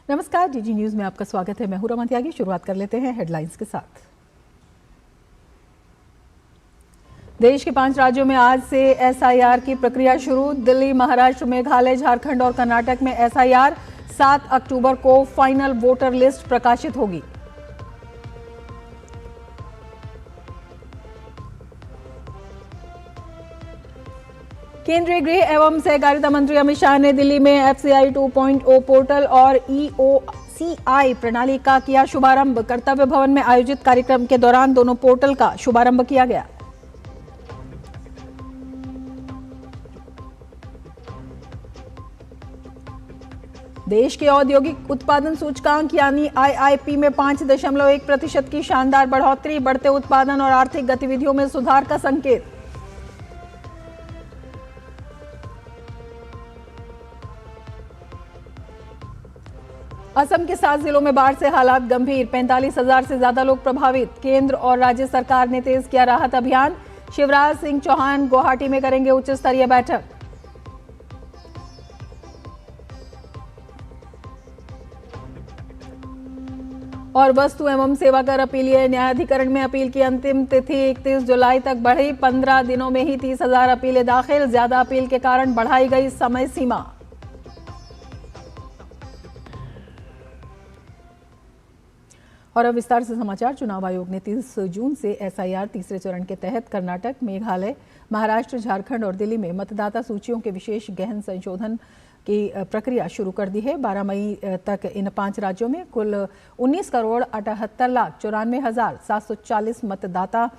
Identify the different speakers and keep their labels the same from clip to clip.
Speaker 1: नमस्कार, DG news में आपका स्वागत है। मैं हूं रमन त्यागी। शुरुआत कर लेते हैं हेडलाइंस के साथ। देश के 5 राज्यों में आज से एसआईआर की प्रक्रिया शुरू। दिल्ली, महाराष्ट्र, मेघालय, झारखंड और कर्नाटक में एसआईआर। 7 अक्टूबर को फाइनल वोटर लिस्ट प्रकाशित होगी। केंद्रीय गृह एवं सहकारिता मंत्री अमित शाह ने दिल्ली में एफसीआई 2.0 पोर्टल और ईओसीआई प्रणाली का किया शुभारंभ। कर्तव्य भवन में आयोजित कार्यक्रम के दौरान दोनों पोर्टल का शुभारंभ किया गया। देश के औद्योगिक उत्पादन सूचकांक यानी आईआईपी में 5.1% की शानदार बढ़ोतरी। बढ़ते उत्पादन और आर्थिक गतिविधियों में सुधार का संकेत। असम के 7 जिलों में बाढ़ से हालात गंभीर। 45,000 से ज्यादा लोग प्रभावित। केंद्र और राज्य सरकार ने तेज किया राहत अभियान। शिवराज सिंह चौहान गुवाहाटी में करेंगे उच्च स्तरीय बैठक। और वस्तु एवं सेवा कर अपीलीय न्यायाधिकरण में अपील की अंतिम तिथि 31 जुलाई तक बढ़ी। 15 दिनों में ही 30,000 अपीलें दाखिल। ज्यादा अपील के कारण बढ़ाई गई समय सीमा। और अब विस्तार से समाचार। चुनाव आयोग ने 30 जून से एसआईआर तीसरे चरण के तहत कर्नाटक, मेघालय, महाराष्ट्र, झारखंड और दिल्ली में मतदाता सूचियों के विशेष गहन संशोधन की प्रक्रिया शुरू कर दी है। 12 मई तक इन 5 राज्यों में कुल 19,78,94,740 मतदाता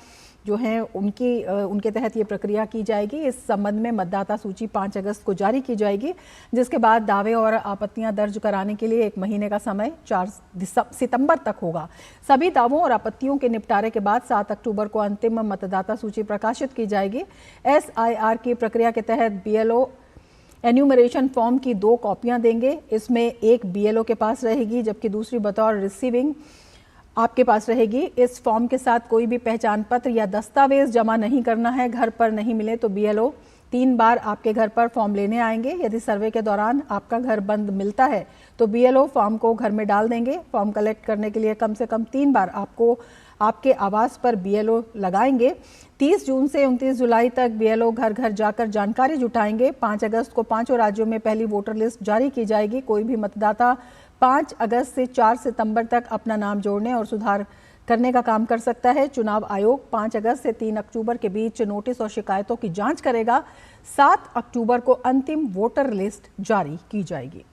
Speaker 1: जो हैं उनके तहत ये प्रक्रिया की जाएगी। इस संबंध में मतदाता सूची 5 अगस्त को जारी की जाएगी, जिसके बाद दावे और आपत्तियां दर्ज कराने के लिए 1 महीने का समय 4 सितंबर तक होगा। सभी दावों और आपत्तियों के निपटारे के बाद 7 अक्टूबर को अंतिम मतदाता सूची प्रकाशित की जाएगी। एसआईआर की प्रक्रिया के तहत बीएलओ एन्यूमरेशन फॉर्म की 2 कॉपियां देंगे। इसमें एक बीएलओ के पास रहेगी, जबकि दूसरी बतौर रिसीविंग आपके पास रहेगी। इस फॉर्म के साथ कोई भी पहचान पत्र या दस्तावेज जमा नहीं करना है। घर पर नहीं मिले तो बीएलओ 3 बार आपके घर पर फॉर्म लेने आएंगे। यदि सर्वे के दौरान आपका घर बंद मिलता है तो बीएलओ फॉर्म को घर में डाल देंगे। फॉर्म कलेक्ट करने के लिए कम से कम 3 बार आपको आपके आवास पर बीएलओ लगाएंगे। 30 जून से 29 जुलाई तक बीएलओ घर घर जाकर जानकारी जुटाएंगे। 5 अगस्त को 5 राज्यों में पहली वोटर लिस्ट जारी की जाएगी। कोई भी मतदाता 5 अगस्त से 4 सितंबर तक अपना नाम जोड़ने और सुधार करने का काम कर सकता है। चुनाव आयोग 5 अगस्त से 3 अक्टूबर के बीच नोटिस और शिकायतों की जांच करेगा। 7 अक्टूबर को अंतिम वोटर लिस्ट जारी की जाएगी।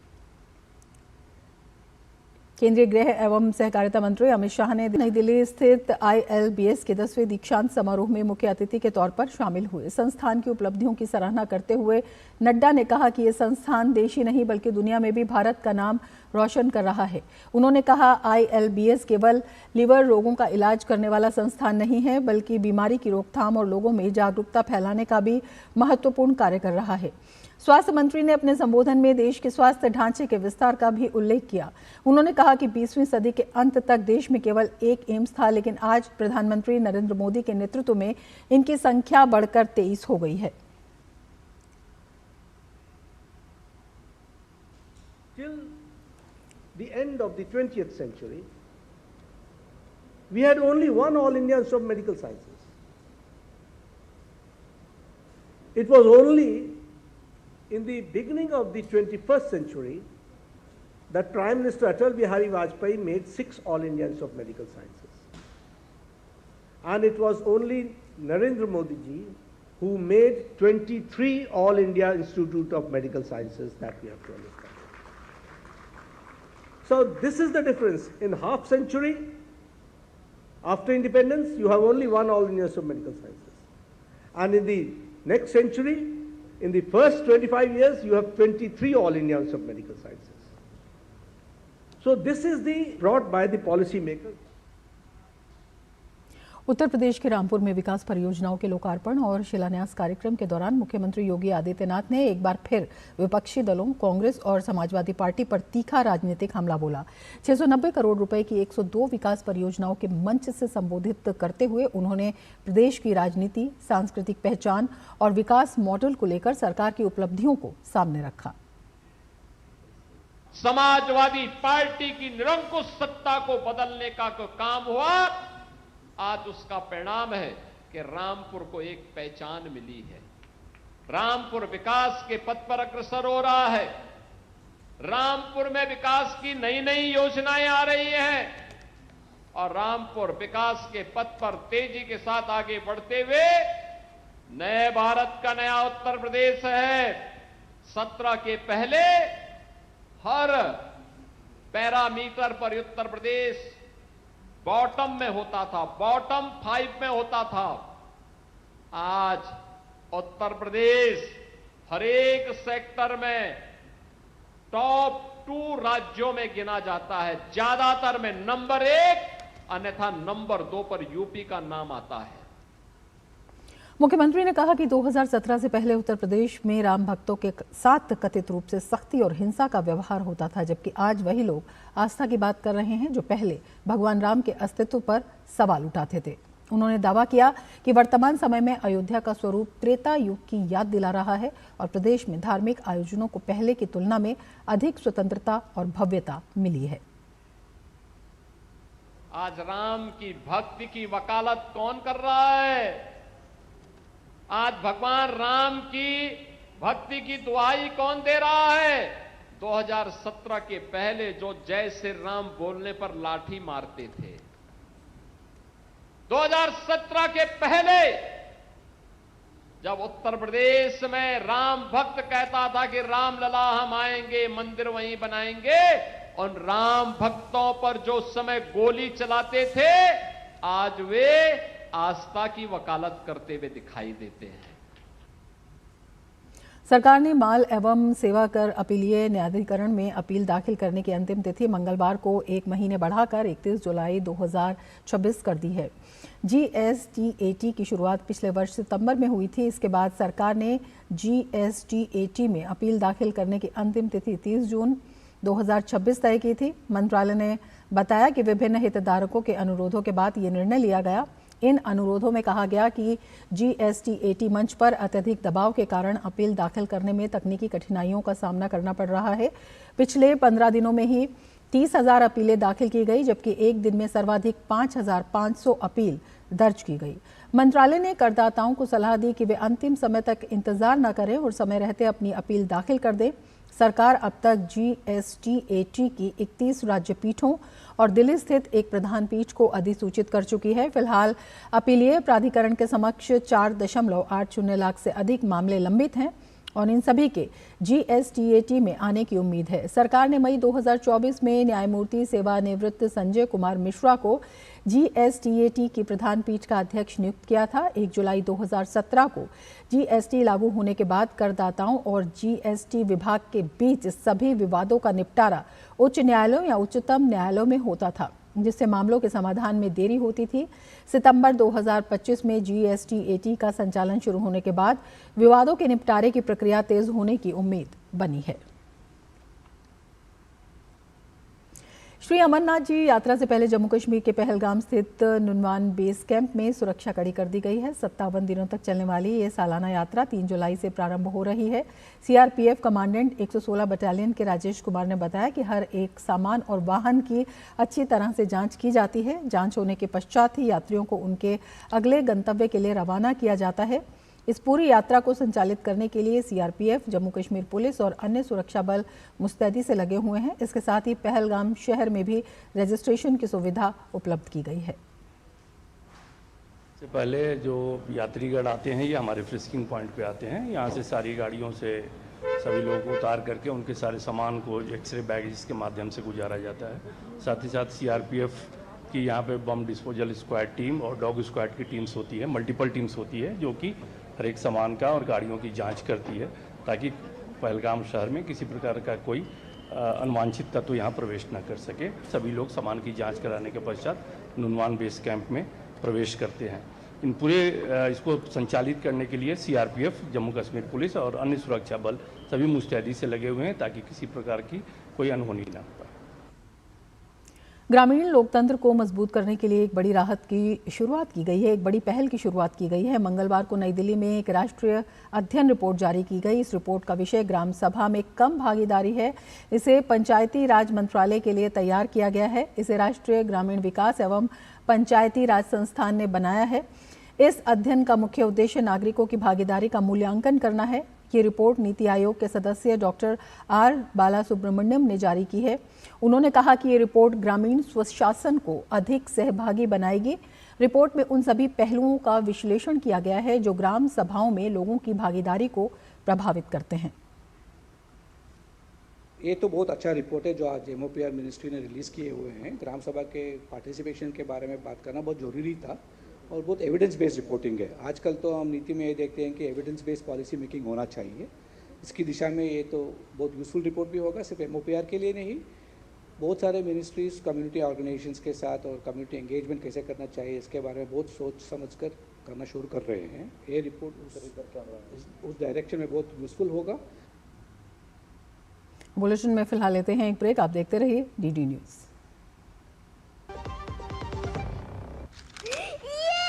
Speaker 1: केंद्रीय गृह एवं सहकारिता मंत्री अमित शाह ने नई दिल्ली स्थित आईएलबीएस के 10वें दीक्षांत समारोह में मुख्य अतिथि के तौर पर शामिल हुए। संस्थान की उपलब्धियों की सराहना करते हुए नड्डा ने कहा कि ये संस्थान देश ही नहीं बल्कि दुनिया में भी भारत का नाम रोशन कर रहा है। उन्होंने कहा, आईएलबीएस केवल लिवर रोगों का इलाज करने वाला संस्थान नहीं है, बल्कि बीमारी की रोकथाम और लोगों में जागरूकता फैलाने का भी महत्वपूर्ण कार्य कर रहा है। स्वास्थ्य मंत्री ने अपने संबोधन में देश के स्वास्थ्य ढांचे के विस्तार का भी उल्लेख किया। उन्होंने कहा कि 20वीं सदी के अंत तक देश में केवल एक एम्स था, लेकिन आज प्रधानमंत्री नरेंद्र मोदी के नेतृत्व में इनकी संख्या बढ़कर 23 हो गई है।
Speaker 2: Till the end of the 20th century, we had only one All India Institute of Medical Sciences. It was only in the beginning of the 21st century that Prime Minister Atal Bihari Vajpayee made 6 All India Institute of Medical Sciences. And it was only Narendra Modi ji who made 23 All India Institute of Medical Sciences, that we have to understand. So this is the difference. In half century after independence, you have only one All India Institute of Medical Sciences. And in the next century, in the first 25 years, you have 23 All India Institute of Medical Sciences. So this is brought by the policy makers.
Speaker 1: Uttar Pradesh के रामपुर में विकास परियोजनाओं के लोकार्पण और शिलान्यास कार्यक्रम के दौरान मुख्यमंत्री योगी आदित्यनाथ ने एक बार फिर विपक्षी दलों कांग्रेस और समाजवादी पार्टी पर तीखा राजनीतिक हमला बोला। 690 करोड़ रुपए की 102 विकास परियोजनाओं के मंच से संबोधित करते हुए उन्होंने प्रदेश की राजनीति, सांस्कृतिक पहचान और विकास मॉडल को लेकर सरकार की उपलब्धियों को सामने रखा।
Speaker 3: समाजवादी पार्टी की निरंकुश सत्ता को बदलने का जो काम हुआ, आज उसका परिणाम है कि रामपुर को एक पहचान मिली है। रामपुर विकास के पथ पर अग्रसर हो रहा है। रामपुर में विकास की नई नई योजनाएं आ रही हैं और रामपुर विकास के पथ पर तेजी के साथ आगे बढ़ते हुए नए भारत का नया उत्तर प्रदेश है। 17 के पहले हर पैरामीटर पर उत्तर प्रदेश बॉटम में होता था, बॉटम 5 में होता था। आज उत्तर प्रदेश हर एक सेक्टर में टॉप 2 राज्यों में गिना जाता है, ज्यादातर में नंबर 1, अन्यथा नंबर 2 पर यूपी का नाम आता है।
Speaker 1: मुख्यमंत्री ने कहा कि 2017 से पहले उत्तर प्रदेश में राम भक्तों के साथ कथित रूप से सख्ती और हिंसा का व्यवहार होता था, जबकि आज वही लोग आस्था की बात कर रहे हैं जो पहले भगवान राम के अस्तित्व पर सवाल उठाते थे। उन्होंने दावा किया कि वर्तमान समय में अयोध्या का स्वरूप त्रेता युग की याद दिला रहा है और प्रदेश में धार्मिक आयोजनों को पहले की तुलना में अधिक स्वतंत्रता और भव्यता मिली है।
Speaker 3: आज राम की भक्ति की वकालत कौन कर रहा है? आज भगवान राम की भक्ति की दुहाई कौन दे रहा है? 2017 के पहले जो जय श्री राम बोलने पर लाठी मारते थे, 2017 के पहले जब उत्तर प्रदेश में राम भक्त कहता था कि राम लला हम आएंगे, मंदिर वहीं बनाएंगे, उन राम भक्तों पर जो समय गोली चलाते थे, आज वे आस्था की वकालत करते हुए दिखाई देते हैं।
Speaker 1: सरकार ने माल एवं सेवा कर अपीलीय न्यायाधिकरण में अपील दाखिल करने की अंतिम तिथि मंगलवार को 1 महीने बढ़ाकर 31 जुलाई 2026 कर दी है। GSTAT की शुरुआत पिछले वर्ष सितंबर में हुई थी। इसके बाद सरकार ने GSTAT में अपील दाखिल करने की अंतिम तिथि 30 जून 2026 तय की थी। मंत्रालय ने बताया कि विभिन्न हितधारकों के अनुरोधों के बाद ये निर्णय लिया गया। इन अनुरोधों में कहा गया कि GSTAT मंच पर अत्यधिक दबाव के कारण अपील दाखिल करने में तकनीकी कठिनाइयों का सामना करना पड़ रहा है। पिछले 15 दिनों में ही 30,000 अपीलें दाखिल की गई, जबकि एक दिन में सर्वाधिक 5,500 अपील दर्ज की गई। मंत्रालय ने करदाताओं को सलाह दी कि वे अंतिम समय तक इंतजार न करें और समय रहते अपनी अपील दाखिल कर दें। सरकार अब तक GSTAT की 31 राज्य पीठों और दिल्ली स्थित एक प्रधान पीठ को अधिसूचित कर चुकी है। फिलहाल अपीलीय प्राधिकरण के समक्ष 4.80 लाख से अधिक मामले लंबित हैं और इन सभी के GSTAT में आने की उम्मीद है। सरकार ने मई 2024 में न्यायमूर्ति सेवानिवृत्त संजय कुमार मिश्रा को GSTAT की प्रधान पीठ का अध्यक्ष नियुक्त किया था। 1 जुलाई 2017 को GST लागू होने के बाद करदाताओं और GST विभाग के बीच सभी विवादों का निपटारा उच्च न्यायालयों या उच्चतम न्यायालयों में होता था, जिससे मामलों के समाधान में देरी होती थी। सितंबर 2025 में GSTAT का संचालन शुरू होने के बाद विवादों के निपटारे की प्रक्रिया तेज होने की उम्मीद बनी है। श्री अमरनाथ जी यात्रा से पहले जम्मू कश्मीर के पहलगाम स्थित नुनवान बेस कैंप में सुरक्षा कड़ी कर दी गई है। 57 दिनों तक चलने वाली ये सालाना यात्रा 3 जुलाई से प्रारंभ हो रही है। CRPF कमांडेंट 116 बटालियन के राजेश कुमार ने बताया कि हर एक सामान और वाहन की अच्छी तरह से जांच की जाती है। जांच होने के पश्चात ही यात्रियों को उनके अगले गंतव्य के लिए रवाना किया जाता है। इस पूरी यात्रा को संचालित करने के लिए CRPF, जम्मू कश्मीर पुलिस और अन्य सुरक्षा बल मुस्तैदी से लगे हुए हैं। इसके साथ ही पहलगाम शहर में भी रजिस्ट्रेशन की सुविधा उपलब्ध की गई है।
Speaker 4: से पहले जो यात्रीगण आते हैं ये हमारे फ्रिस्किंग पॉइंट पे आते हैं। यहाँ से सारी गाड़ियों से सभी लोगों को उतार करके उनके सारे सामान को एक्सरे बैगेज के माध्यम से गुजारा जाता है। साथ ही साथ CRPF की यहाँ पे बम डिस्पोजल स्क्वाड टीम और डॉग स्क्वाड की टीम्स होती है, मल्टीपल टीम्स होती है, जो कि हर एक सामान का और गाड़ियों की जांच करती है ताकि पहलगाम शहर में किसी प्रकार का कोई अनवांछित तत्व यहाँ प्रवेश न कर सके। सभी लोग सामान की जांच कराने के पश्चात नुनवान बेस कैंप में प्रवेश करते हैं। इन पूरे इसको संचालित करने के लिए CRPF, जम्मू कश्मीर पुलिस और अन्य सुरक्षा बल सभी मुस्तैदी से लगे हुए हैं ताकि किसी प्रकार की कोई अनहोनी न हो पाए।
Speaker 1: ग्रामीण लोकतंत्र को मजबूत करने के लिए एक बड़ी राहत की शुरुआत की गई है, एक बड़ी पहल की शुरुआत की गई है। मंगलवार को नई दिल्ली में एक राष्ट्रीय अध्ययन रिपोर्ट जारी की गई। इस रिपोर्ट का विषय ग्राम सभा में कम भागीदारी है। इसे पंचायती राज मंत्रालय के लिए तैयार किया गया है। इसे राष्ट्रीय ग्रामीण विकास एवं पंचायती राज संस्थान ने बनाया है। इस अध्ययन का मुख्य उद्देश्य नागरिकों की भागीदारी का मूल्यांकन करना है। ये रिपोर्ट नीति आयोग के सदस्य डॉक्टर आर बालासुब्रमण्यम ने जारी की है। उन्होंने कहा कि ये रिपोर्ट ग्रामीण स्वशासन को अधिक सहभागी बनाएगी। रिपोर्ट में उन सभी पहलुओं का विश्लेषण किया गया है जो ग्राम सभाओं में लोगों की भागीदारी को प्रभावित करते हैं।
Speaker 5: ये तो बहुत अच्छा रिपोर्ट है जो आज MOPR मिनिस्ट्री ने रिलीज़ किए हुए हैं। ग्राम सभा के पार्टिसिपेशन के बारे में बात करना बहुत ज़रूरी था और बहुत एविडेंस बेस्ड रिपोर्टिंग है। आजकल तो हम नीति में ये देखते हैं कि एविडेंस बेस्ड पॉलिसी मेकिंग होना चाहिए। इसकी दिशा में ये तो बहुत यूज़फुल रिपोर्ट भी होगा, सिर्फ MOPR के लिए नहीं, बहुत सारे मिनिस्ट्रीज़ कम्युनिटी ऑर्गेनाइजेशंस के साथ और कम्युनिटी एंगेजमेंट कैसे करना चाहिए इसके बारे में बहुत सोच समझ कर करना शुरू कर रहे हैं। ये रिपोर्ट उस डायरेक्शन में बहुत यूज़फुल होगा।
Speaker 1: बुलेटिन में फिलहाल लेते हैं एक ब्रेक। आप देखते रहिए DD न्यूज़।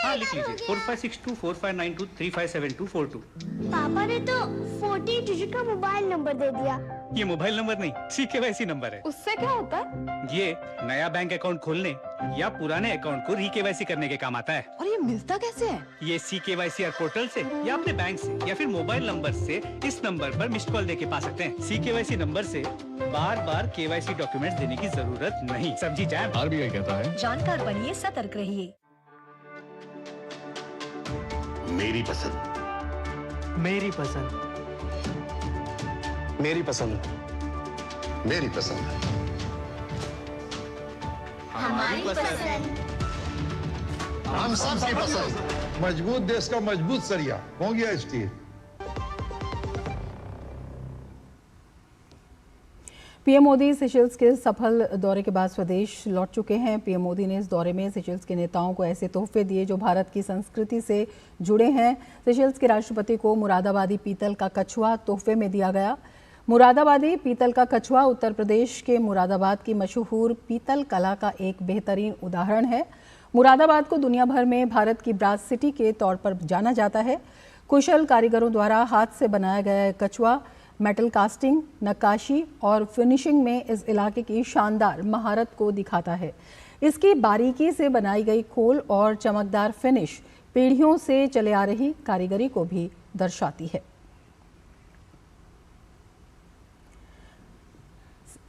Speaker 6: हाँ, लिख लीजिए 45624592357242।
Speaker 7: पापा ने तो 40 डिजिट का मोबाइल नंबर दे दिया।
Speaker 6: ये मोबाइल नंबर नहीं, CKYC नंबर है।
Speaker 7: उससे क्या होता है?
Speaker 6: ये नया बैंक अकाउंट खोलने या पुराने अकाउंट को री-KYC करने के काम आता है।
Speaker 7: और ये मिलता कैसे है?
Speaker 6: ये CKYC पोर्टल से या अपने बैंक से या फिर मोबाइल नंबर से इस नंबर पर मिस्ड कॉल देके पा सकते हैं। CKYC नंबर से बार बार KYC डॉक्यूमेंट्स देने की जरूरत नहीं। समझी जाए।
Speaker 8: RBI कहता है
Speaker 9: जानकार बनिए, सतर्क रहिए।
Speaker 8: मेरी पसंद,
Speaker 10: मेरी पसंद,
Speaker 8: मेरी पसंद, मेरी पसंद,
Speaker 7: हमारी पसंद।
Speaker 8: हम सबकी पसंद। मजबूत देश का मजबूत सरिया हो गया स्टील।
Speaker 1: पीएम मोदी सेशल्स के सफल दौरे के बाद स्वदेश लौट चुके हैं। पीएम मोदी ने इस दौरे में सेशल्स के नेताओं को ऐसे तोहफे दिए जो भारत की संस्कृति से जुड़े हैं। सेशल्स के राष्ट्रपति को मुरादाबादी पीतल का कछुआ तोहफे में दिया गया। मुरादाबादी पीतल का कछुआ उत्तर प्रदेश के मुरादाबाद की मशहूर पीतल कला का एक बेहतरीन उदाहरण है। मुरादाबाद को दुनिया भर में भारत की ब्रास सिटी के तौर पर जाना जाता है। कुशल कारीगरों द्वारा हाथ से बनाया गया कछुआ मेटल कास्टिंग, नक्काशी और फिनिशिंग में इस इलाके की शानदार महारत को दिखाता है। इसकी बारीकी से बनाई गई खोल और चमकदार फिनिश पीढ़ियों से चले आ रही कारीगरी को भी दर्शाती है।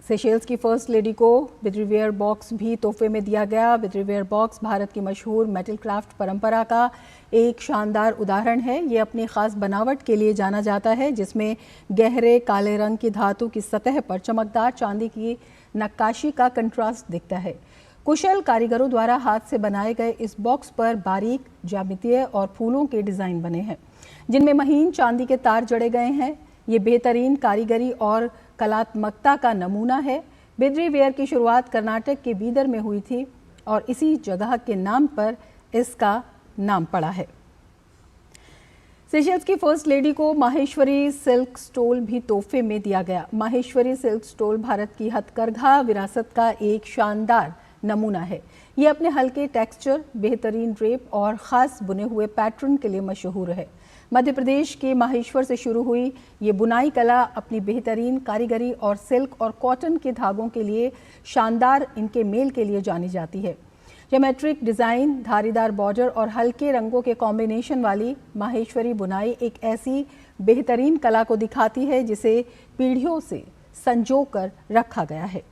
Speaker 1: सेशेल्स की फर्स्ट लेडी को विद्रीवेयर बॉक्स भी तोहफे में दिया गया। विद्रीवेयर बॉक्स भारत की मशहूर मेटल क्राफ्ट परंपरा का एक शानदार उदाहरण है। ये अपनी खास बनावट के लिए जाना जाता है, जिसमें गहरे काले रंग की धातु की सतह पर चमकदार चांदी की नक्काशी का कंट्रास्ट दिखता है। कुशल कारीगरों द्वारा हाथ से बनाए गए इस बॉक्स पर बारीक ज्यामितीय और फूलों के डिजाइन बने हैं, जिनमें महीन चांदी के तार जड़े गए हैं। ये बेहतरीन कारीगरी और कलात्मकता का नमूना है। विद्रीवेयर की शुरुआत कर्नाटक के बीदर में हुई थी और इसी जगह के नाम पर इसका नाम पड़ा है। सेशल्स की फर्स्ट लेडी को माहेश्वरी सिल्क स्टोल भी तोहफे में दिया गया। माहेश्वरी सिल्क स्टोल भारत की हथकरघा विरासत का एक शानदार नमूना है। ये अपने हल्के टेक्सचर, बेहतरीन ड्रेप और ख़ास बुने हुए पैटर्न के लिए मशहूर है। मध्य प्रदेश के माहेश्वर से शुरू हुई ये बुनाई कला अपनी बेहतरीन कारीगरी और सिल्क और कॉटन के धागों के लिए शानदार इनके मेल के लिए जानी जाती है। ज्योमेट्रिक डिज़ाइन, धारीदार बॉर्डर और हल्के रंगों के कॉम्बिनेशन वाली माहेश्वरी बुनाई एक ऐसी बेहतरीन कला को दिखाती है जिसे पीढ़ियों से संजो कर रखा गया है।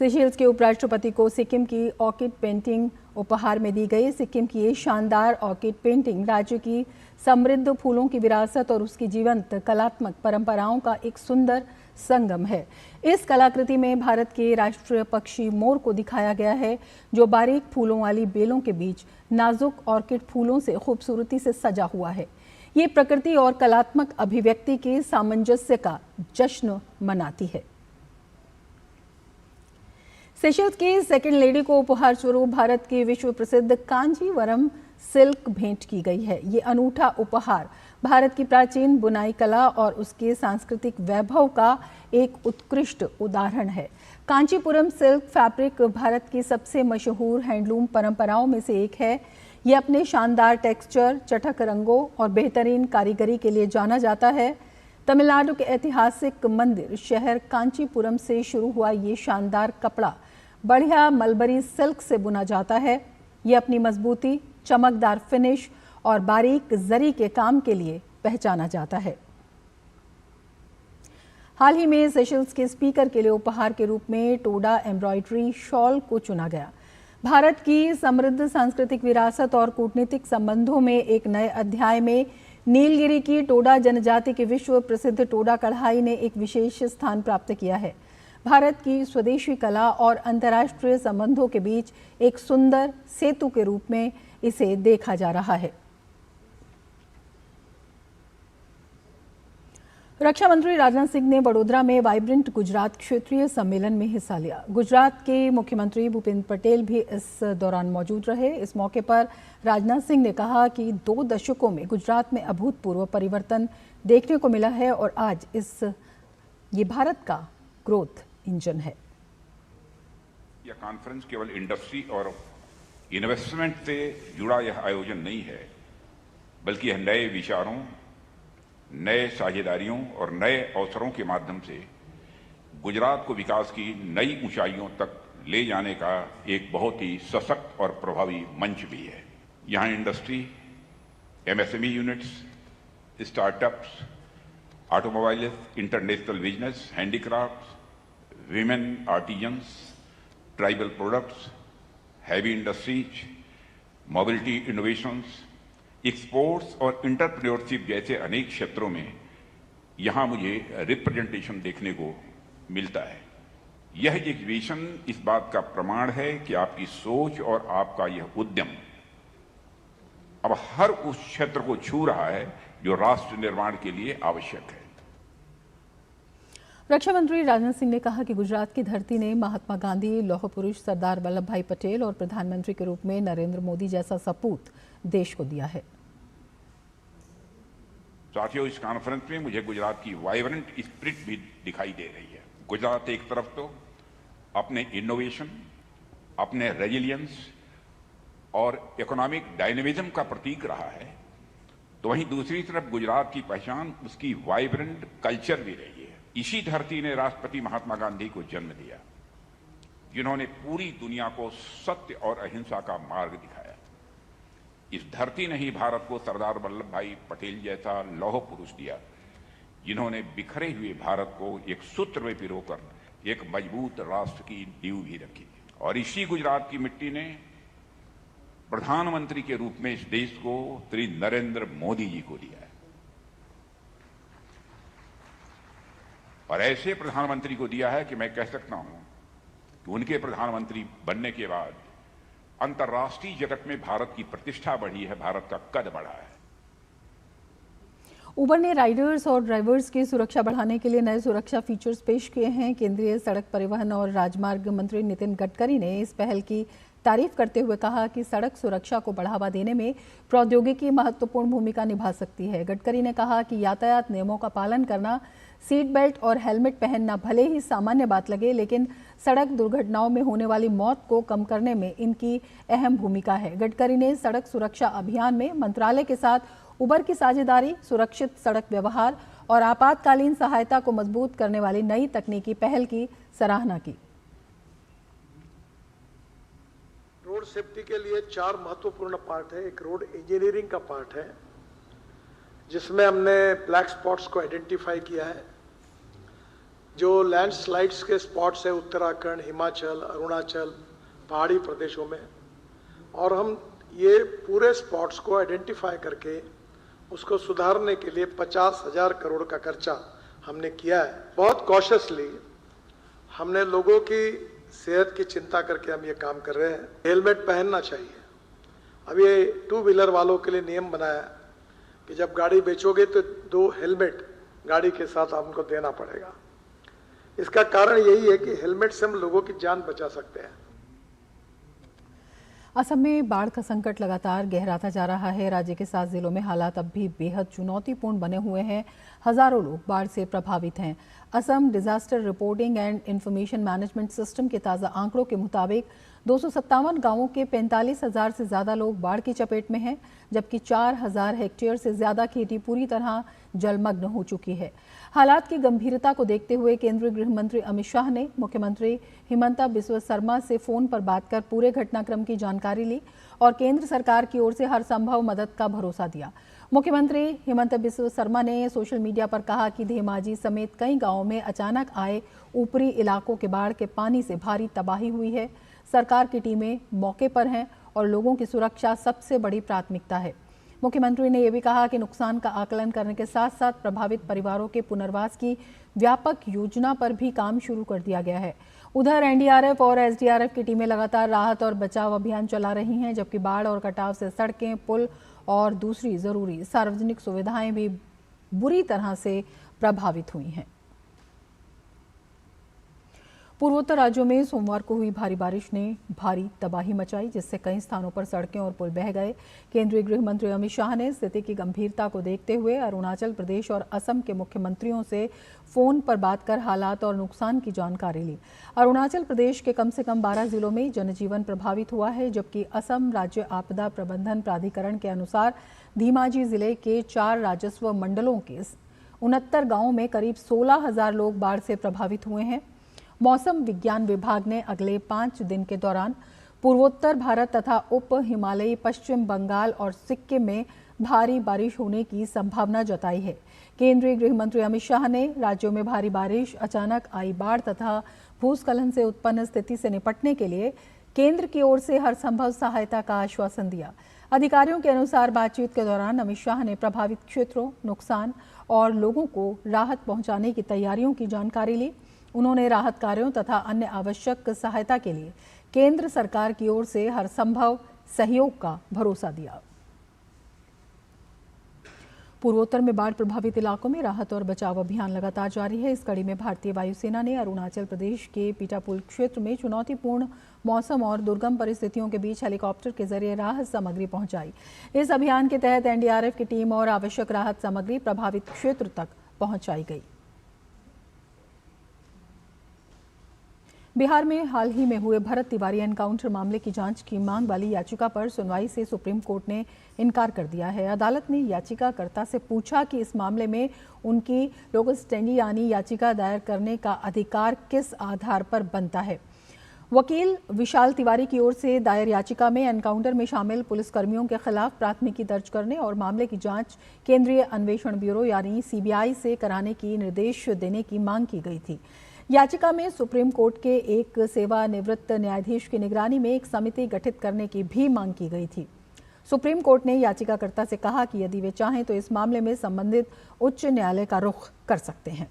Speaker 1: सेशेल्स के उपराष्ट्रपति को सिक्किम की ऑर्किड पेंटिंग उपहार में दी गई। सिक्किम की ये शानदार ऑर्किड पेंटिंग राज्य की समृद्ध फूलों की विरासत और उसकी जीवंत कलात्मक परंपराओं का एक सुंदर संगम है। इस कलाकृति में भारत के राष्ट्रीय पक्षी मोर को दिखाया गया है, जो बारीक फूलों वाली बेलों के बीच नाजुक ऑर्किड फूलों से खूबसूरती से सजा हुआ है। ये प्रकृति और कलात्मक अभिव्यक्ति के सामंजस्य का जश्न मनाती है। सेशल्स की सेकेंड लेडी को उपहार स्वरूप भारत की विश्व प्रसिद्ध कांजीवरम सिल्क भेंट की गई है। ये अनूठा उपहार भारत की प्राचीन बुनाई कला और उसके सांस्कृतिक वैभव का एक उत्कृष्ट उदाहरण है। कांचीपुरम सिल्क फैब्रिक भारत की सबसे मशहूर हैंडलूम परंपराओं में से एक है। ये अपने शानदार टेक्सचर, चटक रंगों और बेहतरीन कारीगरी के लिए जाना जाता है। तमिलनाडु के ऐतिहासिक मंदिर शहर कांचीपुरम से शुरू हुआ ये शानदार कपड़ा बढ़िया मलबरी सिल्क से बुना जाता है। ये अपनी मजबूती, चमकदार फिनिश और बारीक जरी के काम के लिए पहचाना जाता है। हाल ही में सेशल्स के स्पीकर के लिए उपहार के रूप में टोडा एम्ब्रॉयडरी शॉल को चुना गया। भारत की समृद्ध सांस्कृतिक विरासत और कूटनीतिक संबंधों में एक नए अध्याय में नीलगिरी की टोडा जनजाति की विश्व प्रसिद्ध टोडा कढ़ाई ने एक विशेष स्थान प्राप्त किया है। भारत की स्वदेशी कला और अंतर्राष्ट्रीय संबंधों के बीच एक सुंदर सेतु के रूप में इसे देखा जा रहा है। रक्षा मंत्री राजनाथ सिंह ने वडोदरा में वाइब्रेंट गुजरात क्षेत्रीय सम्मेलन में हिस्सा लिया। गुजरात के मुख्यमंत्री भूपेंद्र पटेल भी इस दौरान मौजूद रहे। इस मौके पर राजनाथ सिंह ने कहा कि 2 दशकों में गुजरात में अभूतपूर्व परिवर्तन देखने को मिला है और आज ये भारत का ग्रोथ इंजन है।
Speaker 10: यह कॉन्फ्रेंस केवल इंडस्ट्री और इन्वेस्टमेंट से जुड़ा यह आयोजन नहीं है, बल्कि यह नए विचारों, नए साझेदारियों और नए अवसरों के माध्यम से गुजरात को विकास की नई ऊंचाइयों तक ले जाने का एक बहुत ही सशक्त और प्रभावी मंच भी है। यहाँ industry, MSME units, startups, automobile, international business, handicrafts, women artisans, tribal products, heavy industries, mobility innovations, exports और इंटरप्रेन्योरशिप जैसे अनेक क्षेत्रों में यहाँ मुझे रिप्रेजेंटेशन देखने को मिलता है। यह एग्जीबिशन इस बात का प्रमाण है कि आपकी सोच और आपका यह उद्यम अब हर उस क्षेत्र को छू रहा है जो राष्ट्र निर्माण के लिए आवश्यक है।
Speaker 1: रक्षा मंत्री राजनाथ सिंह ने कहा कि गुजरात की धरती ने महात्मा गांधी, लौह पुरुष सरदार वल्लभ भाई पटेल और प्रधानमंत्री के रूप में नरेंद्र मोदी जैसा सपूत देश को दिया है।
Speaker 10: साथियों, इस कॉन्फ्रेंस में मुझे गुजरात की वाइब्रेंट स्पिरिट भी दिखाई दे रही है। गुजरात एक तरफ तो अपने इनोवेशन, अपने रेजिलियंस और इकोनॉमिक डायनेमिज्म का प्रतीक रहा है, तो वहीं दूसरी तरफ गुजरात की पहचान उसकी वाइब्रेंट कल्चर भी रही है। इसी धरती ने राष्ट्रपति महात्मा गांधी को जन्म दिया, जिन्होंने पूरी दुनिया को सत्य और अहिंसा का मार्ग दिखाया। इस धरती ने ही भारत को सरदार वल्लभ भाई पटेल जैसा लौह पुरुष दिया, जिन्होंने बिखरे हुए भारत को एक सूत्र में पिरोकर एक मजबूत राष्ट्र की नींव भी रखी। और इसी गुजरात की मिट्टी ने प्रधानमंत्री के रूप में इस देश को श्री नरेंद्र मोदी जी को दिया है। और ऐसे प्रधानमंत्री को दिया है कि मैं कह सकता हूं कि उनके प्रधानमंत्री बनने के बाद अंतर्राष्ट्रीय जगत में भारत की प्रतिष्ठा बढ़ी है, भारत का कद बढ़ा है।
Speaker 1: उबर ने राइडर्स और ड्राइवर्स की सुरक्षा बढ़ाने के लिए नए सुरक्षा फीचर्स पेश किए हैं। केंद्रीय सड़क परिवहन और राजमार्ग मंत्री नितिन गडकरी ने इस पहल की तारीफ करते हुए कहा कि सड़क सुरक्षा को बढ़ावा देने में प्रौद्योगिकी महत्वपूर्ण भूमिका निभा सकती है। गडकरी ने कहा कि यातायात नियमों का पालन करना, सीट बेल्ट और हेलमेट पहनना भले ही सामान्य बात लगे, लेकिन सड़क दुर्घटनाओं में होने वाली मौत को कम करने में इनकी अहम भूमिका है। गडकरी ने सड़क सुरक्षा अभियान में मंत्रालय के साथ उबर की साझेदारी, सुरक्षित सड़क व्यवहार और आपातकालीन सहायता को मजबूत करने वाली नई तकनीकी पहल की सराहना की।
Speaker 11: रोड सेफ्टी के लिए 4 महत्वपूर्ण पार्ट है। एक रोड इंजीनियरिंग का पार्ट है, जिसमें हमने ब्लैक स्पॉट्स को आइडेंटिफाई किया है। जो लैंडस्लाइड्स के स्पॉट्स है उत्तराखंड, हिमाचल, अरुणाचल, पहाड़ी प्रदेशों में, और हम ये पूरे स्पॉट्स को आइडेंटिफाई करके उसको सुधारने के लिए 50,000 करोड़ का खर्चा हमने किया है। बहुत कॉशियसली हमने लोगों की सेहत की चिंता करके हम ये काम कर रहे हैं। हेलमेट पहनना चाहिए। अब ये 2 व्हीलर वालों के लिए नियम बनाया कि जब गाड़ी बेचोगे तो 2 हेलमेट गाड़ी के साथ आपको देना पड़ेगा। इसका कारण यही है कि हेलमेट से हम लोगों की जान बचा सकते हैं।
Speaker 1: असम में बाढ़ का संकट लगातार गहराता जा रहा है। राज्य के 7 जिलों में हालात अब भी बेहद चुनौतीपूर्ण बने हुए हैं। हजारों लोग बाढ़ से प्रभावित हैं। Assam disaster reporting and information management system के ताज़ा आंकड़ों के मुताबिक 257 गांवों के 45,000 से ज्यादा लोग बाढ़ की चपेट में हैं, जबकि 4,000 हेक्टेयर से ज्यादा खेती पूरी तरह जलमग्न हो चुकी है। हालात की गंभीरता को देखते हुए केंद्रीय गृह मंत्री अमित शाह ने मुख्यमंत्री हिमंता बिस्वा शर्मा से फोन पर बात कर पूरे घटनाक्रम की जानकारी ली और केंद्र सरकार की ओर से हर संभव मदद का भरोसा दिया। मुख्यमंत्री हिमंता बिस्वा शर्मा ने सोशल मीडिया पर कहा कि धेमाजी समेत कई गांवों में अचानक आए ऊपरी इलाकों के बाढ़ के पानी से भारी तबाही हुई है। सरकार की टीमें मौके पर हैं और लोगों की सुरक्षा सबसे बड़ी प्राथमिकता है। मुख्यमंत्री ने यह भी कहा कि नुकसान का आकलन करने के साथ साथ प्रभावित परिवारों के पुनर्वास की व्यापक योजना पर भी काम शुरू कर दिया गया है। उधर एनडीआरएफ और एसडीआरएफ की टीमें लगातार राहत और बचाव अभियान चला रही हैं, जबकि बाढ़ और कटाव से सड़कें, पुल और दूसरी जरूरी सार्वजनिक सुविधाएं भी बुरी तरह से प्रभावित हुई हैं। पूर्वोत्तर राज्यों में सोमवार को हुई भारी बारिश ने भारी तबाही मचाई, जिससे कई स्थानों पर सड़कें और पुल बह गए। केंद्रीय गृह मंत्री अमित शाह ने स्थिति की गंभीरता को देखते हुए अरुणाचल प्रदेश और असम के मुख्यमंत्रियों से फोन पर बात कर हालात और नुकसान की जानकारी ली। अरुणाचल प्रदेश के कम से कम 12 जिलों में जनजीवन प्रभावित हुआ है, जबकि असम राज्य आपदा प्रबंधन प्राधिकरण के अनुसार धेमाजी जिले के 4 राजस्व मंडलों के 69 गांवों में करीब 16,000 लोग बाढ़ से प्रभावित हुए हैं। मौसम विज्ञान विभाग ने अगले 5 दिन के दौरान पूर्वोत्तर भारत तथा उप हिमालयी पश्चिम बंगाल और सिक्किम में भारी बारिश होने की संभावना जताई है। केंद्रीय गृह मंत्री अमित शाह ने राज्यों में भारी बारिश, अचानक आई बाढ़ तथा भूस्खलन से उत्पन्न स्थिति से निपटने के लिए केंद्र की ओर से हर संभव सहायता का आश्वासन दिया। अधिकारियों के अनुसार बातचीत के दौरान अमित शाह ने प्रभावित क्षेत्रों, नुकसान और लोगों को राहत पहुंचाने की तैयारियों की जानकारी ली। उन्होंने राहत कार्यों तथा अन्य आवश्यक सहायता के लिए केंद्र सरकार की ओर से हर संभव सहयोग का भरोसा दिया। पूर्वोत्तर में बाढ़ प्रभावित इलाकों में राहत और बचाव अभियान लगातार जारी है। इस कड़ी में भारतीय वायुसेना ने अरुणाचल प्रदेश के पीटापुल क्षेत्र में चुनौतीपूर्ण मौसम और दुर्गम परिस्थितियों के बीच हेलीकॉप्टर के जरिए राहत सामग्री पहुंचाई। इस अभियान के तहत एनडीआरएफ की टीम और आवश्यक राहत सामग्री प्रभावित क्षेत्र तक पहुंचाई गई। बिहार में हाल ही में हुए भरत तिवारी एनकाउंटर मामले की जांच की मांग वाली याचिका पर सुनवाई से सुप्रीम कोर्ट ने इनकार कर दिया है। अदालत ने याचिकाकर्ता से पूछा कि इस मामले में उनकी लोकस स्टैंडी यानी याचिका दायर करने का अधिकार किस आधार पर बनता है। वकील विशाल तिवारी की ओर से दायर याचिका में एनकाउंटर में शामिल पुलिसकर्मियों के खिलाफ प्राथमिकी दर्ज करने और मामले की जांच केंद्रीय अन्वेषण ब्यूरो यानी सीबीआई से कराने की निर्देश देने की मांग की गई थी। याचिका में सुप्रीम कोर्ट के एक सेवानिवृत्त न्यायाधीश की निगरानी में एक समिति गठित करने की भी मांग की गई थी। सुप्रीम कोर्ट ने याचिकाकर्ता से कहा कि यदि वे चाहें तो इस मामले में संबंधित उच्च न्यायालय का रुख कर सकते हैं।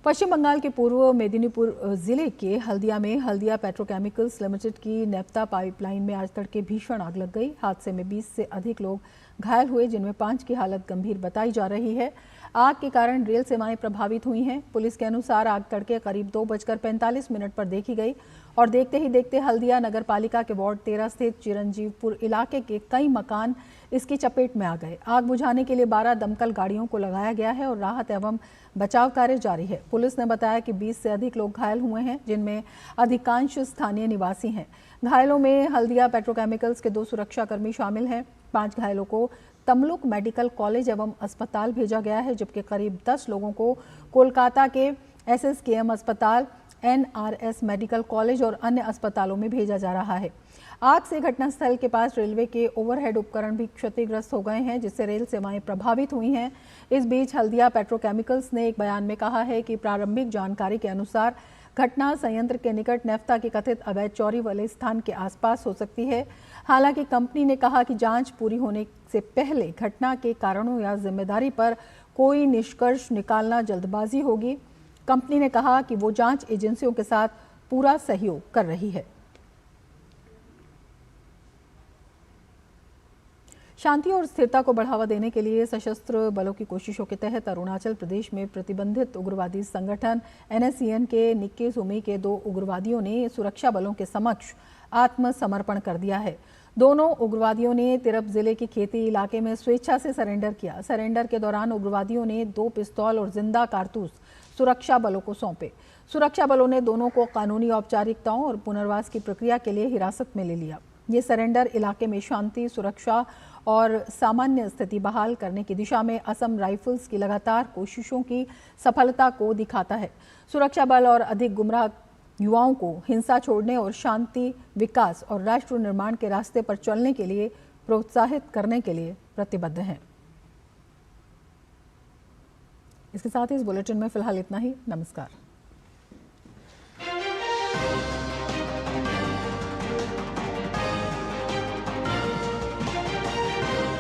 Speaker 1: पश्चिम बंगाल के पूर्व मेदिनीपुर जिले के हल्दिया में हल्दिया पेट्रोकेमिकल्स लिमिटेड की नेफ्ता पाइपलाइन में आज तड़के भीषण आग लग गई। हादसे में 20 से अधिक लोग घायल हुए, जिनमें 5 की हालत गंभीर बताई जा रही है। आग के कारण रेल सेवाएं प्रभावित हुई हैं। पुलिस के अनुसार आग तड़के करीब 2:45 पर देखी गई और देखते ही देखते हल्दिया नगर पालिका के वार्ड 13 स्थित चिरंजीवपुर इलाके के कई मकान इसकी चपेट में आ गए। आग बुझाने के लिए 12 दमकल गाड़ियों को लगाया गया है और राहत एवं बचाव कार्य जारी है। पुलिस ने बताया कि 20 से अधिक लोग घायल हुए हैं, जिनमें अधिकांश स्थानीय निवासी हैं। घायलों में हल्दिया पेट्रोकेमिकल्स के 2 सुरक्षाकर्मी शामिल हैं। 5 घायलों को तमलुक मेडिकल कॉलेज एवं अस्पताल भेजा गया है, जबकि करीब 10 लोगों को कोलकाता के एसएसकेएम अस्पताल, एनआरएस मेडिकल कॉलेज और अन्य अस्पतालों में भेजा जा रहा है। आग से घटनास्थल के पास रेलवे के ओवरहेड उपकरण भी क्षतिग्रस्त हो गए हैं, जिससे रेल सेवाएं प्रभावित हुई हैं। इस बीच हल्दिया पेट्रोकेमिकल्स ने एक बयान में कहा है कि प्रारंभिक जानकारी के अनुसार घटना संयंत्र के निकट नेफ्ता की कथित अवैध चोरी वाले स्थान के आसपास हो सकती है। हालांकि कंपनी ने कहा कि जांच पूरी होने से पहले घटना के कारणों या जिम्मेदारी पर कोई निष्कर्ष निकालना जल्दबाजी होगी। कंपनी ने कहा कि वो जांच एजेंसियों के साथ पूरा सहयोग कर रही है। शांति और स्थिरता को बढ़ावा देने के लिए सशस्त्र बलों की कोशिशों के तहत अरुणाचल प्रदेश में प्रतिबंधित उग्रवादी संगठन NSCN के निक्के सुमी के 2 उग्रवादियों ने सुरक्षा बलों के समक्ष आत्मसमर्पण कर दिया है। दोनों उग्रवादियों ने तिरप जिले के खेती इलाके में स्वेच्छा से सरेंडर किया। सरेंडर के दौरान उग्रवादियों ने 2 पिस्तौल और जिंदा कारतूस सुरक्षा बलों को सौंपे। सुरक्षा बलों ने दोनों को कानूनी औपचारिकताओं और पुनर्वास की प्रक्रिया के लिए हिरासत में ले लिया। ये सरेंडर इलाके में शांति, सुरक्षा और सामान्य स्थिति बहाल करने की दिशा में असम राइफल्स की लगातार कोशिशों की सफलता को दिखाता है। सुरक्षा बल और अधिक गुमराह युवाओं को हिंसा छोड़ने और शांति, विकास और राष्ट्र निर्माण के रास्ते पर चलने के लिए प्रोत्साहित करने के लिए प्रतिबद्ध हैं। इसके साथ ही इस बुलेटिन में फिलहाल इतना ही। नमस्कार।